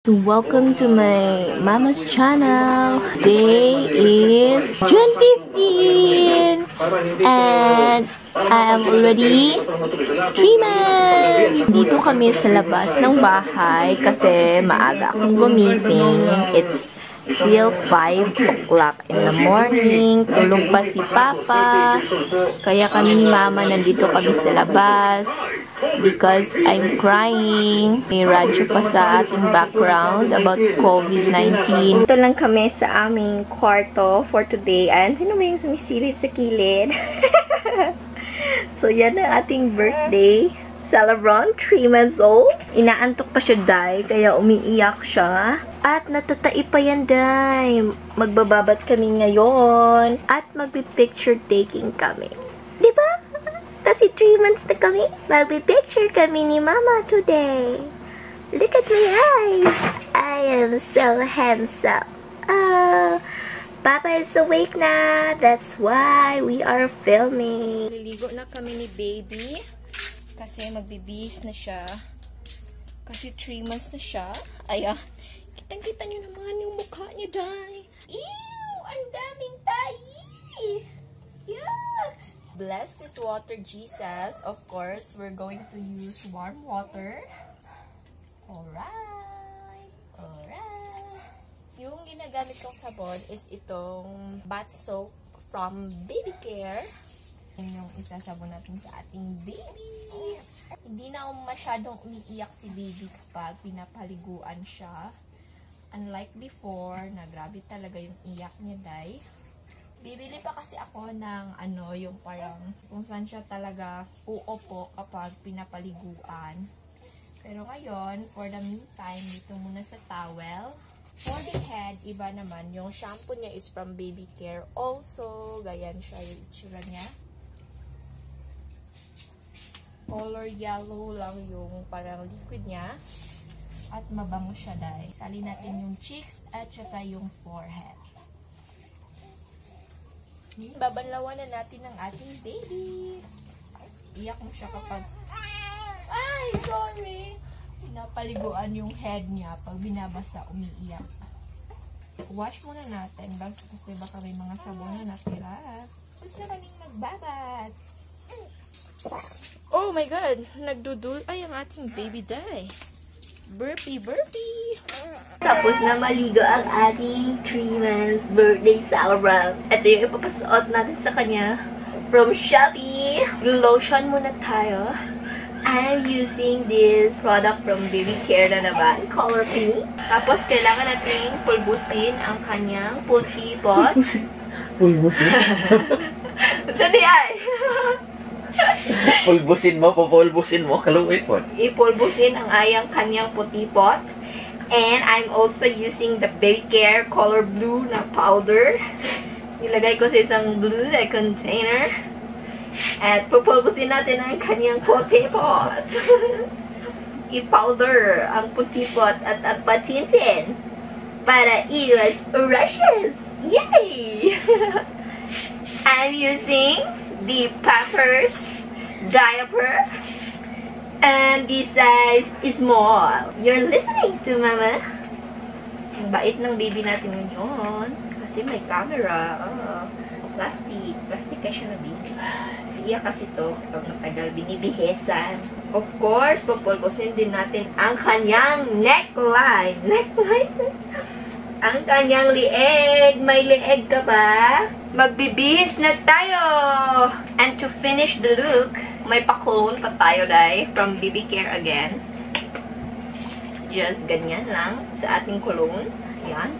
So welcome to my mama's channel. Today is June 15 and I am already 3 months. Dito kami sa labas ng bahay kasi maaga akong gumising. It's still 5 o'clock in the morning. Tulog pa si Papa. Kaya kami ni Mama nandito kami sa labas. Because I'm crying. May radyo pa sa ating background about COVID-19. Ito lang kami sa aming kwarto for today. And sino ba yung sumisilip sa kilid? So, yan ang ating birthday. Celebrant, 3 months old. Inaantok pa siya, Day, kaya umiiyak siya. At natatai pa yan, Day. Magbababat kami ngayon. At magpi-picture taking kami. Diba? Kasi 3 months na kami. Magpi-picture kami ni Mama today. Look at my eyes. I am so handsome. Oh, Papa is awake na. That's why we are filming. Niligo na kami ni baby. Kasi magbibihis na siya. Kasi 3 months na siya. Ayan. Kitang-kita nyo naman yung mukha niya, Day. Ew! Ang daming tayi! Yes! Bless this water, Jesus. Of course, we're going to use warm water. Alright. Alright. Yung ginagamit kong sabon is itong bath soap from Baby Care. Yan yung isasabon natin sa ating baby. Hindi na masyadong umiiyak si baby kapag pinapaliguan siya. Unlike before, na grabe talaga yung iyak niya, Day. Bibili pa kasi ako ng yung parang kung saan siya talaga uupo kapag pinapaliguan. Pero ngayon, for the meantime, dito muna sa towel. For the head, iba naman. Yung shampoo niya is from Baby Care. Also, ganyan siya yung itsura niya. Color yellow lang yung parang liquid niya. At mabango siya, Day. Sali natin yung cheeks at saka yung forehead. Babanlawan na natin ang ating baby. Iyak mo siya kapag ay, sorry! Pinapaliguan yung head niya. Pag binabasa, umiiyak. Wash muna natin. Kasi baka may mga sabon na natira. Gusto na kaming magbabat. Oh my God! Nagdudul ay ang ating baby Day. Burpee, burpee! Tapos na maligo ang ating 3 months birthday celebrant. Ito yung ipapasuot natin sa kanya from Shopee. Lotion muna tayo. I'm using this product from Baby Care na naman, color pink. Tapos kailangan natin pulbusin ang kanyang puti pot. Pulbusin? Ito ay! Pulbusin mo, papulbusin mo, kaluwi po. Ipulbusin ang kanyang puti pot. And I'm also using the Baby Care color blue na powder. Nilagay ko sa isang blue na container. At pupulbusin natin ang kanyang puti pot. I-powder ang puti pot at ang patintin para iwas rashes. Yay! I'm using the Pampers diaper. And this size is small. You're listening to Mama. Ang bait ng baby natin ngayon. Kasi may camera. Oh, plastic. Plastic kasi na baby. Iya kasi to kapag matagal binibihesan. Of course, pupulbusin din natin ang kanyang neckline. Neckline? Ang kanyang lieg. May lieg ka ba? Magbibihis na tayo! And to finish the look, may pa-cologne pa tayo, Day, from Baby Care again. Just ganyan lang sa ating cologne. Ayan.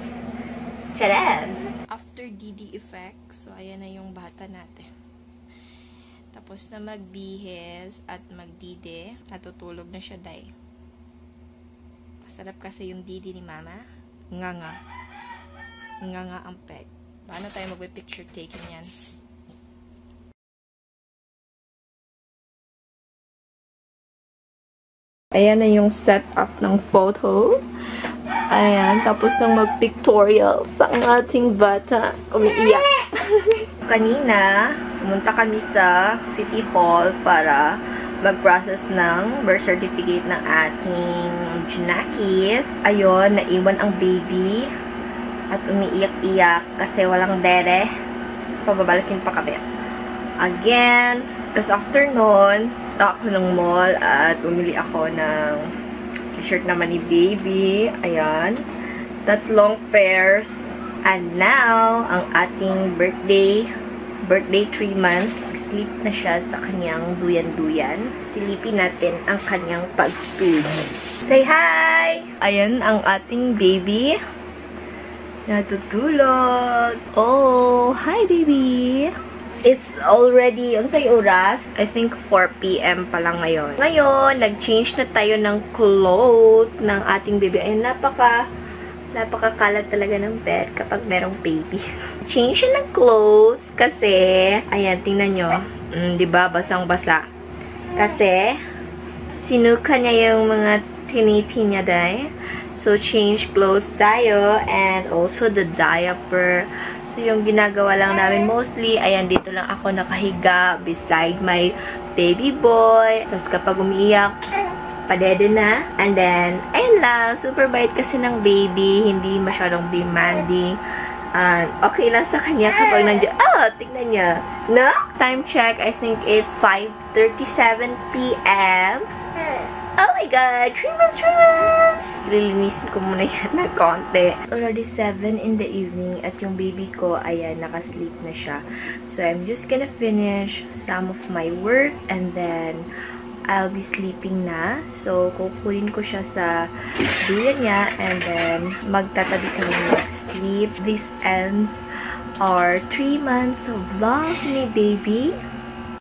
Tcharan! After DD effect, so ayan na yung bata natin. Tapos na magbihis at magdide, natutulog na siya, Day. Masarap kasi yung didi ni Mama. Nga. Nga ang peg. Paano tayo magbe-picture taking yan? Ayan na yung setup ng photo. Ayan. Tapos nang mag-pictorial sa ating bata. Umiiyak. Kanina, pumunta kami sa City Hall para mag-process ng birth certificate ng ating Junakis. Ayun, naiwan ang baby at umiiyak-iyak kasi walang dere. Pababalikin pa kami. Again, tapos after nun, ako ng mall at bumili ako ng t-shirt naman ni baby. Ayan. 3 pairs. And now, ang ating birthday 3 months. Sleep na siya sa kanyang duyan-duyan. Silipin natin ang kanyang pagtulog. Say hi! Ayan ang ating baby. Natutulog. Oh, hi baby! It's already, unsay oras? I think 4 p.m. pa lang ngayon. Ngayon, nag-change na tayo ng clothes ng ating baby. Ayun, napakakalat talaga ng bed kapag merong baby. Change siya ng clothes kasi, ayan, tingnan nyo. Diba? Basang-basa. Kasi, sinuka niya yung mga tiniti niya dahil. So, change clothes tayo and also the diaper. So, yung ginagawa lang namin mostly, ayan, dito lang ako nakahiga beside my baby boy. Tapos, kapag umiiyak, padede na. And then, ayun lang, super bait kasi ng baby. Hindi masyadong demanding. Okay lang sa kanya kapag nandiyan. Oh, tignan niya. No? Time check, I think it's 5:37 p.m. Oh my God! 3 months! Lilinisin ko muna yan na konti. It's already 7 in the evening at yung baby ko, ayan, nakasleep na siya. So, I'm just gonna finish some of my work and then I'll be sleeping na. So, kukunin ko siya sa duyan niya and then magtatabi kami mag-sleep. This ends our 3 months vlog ni baby.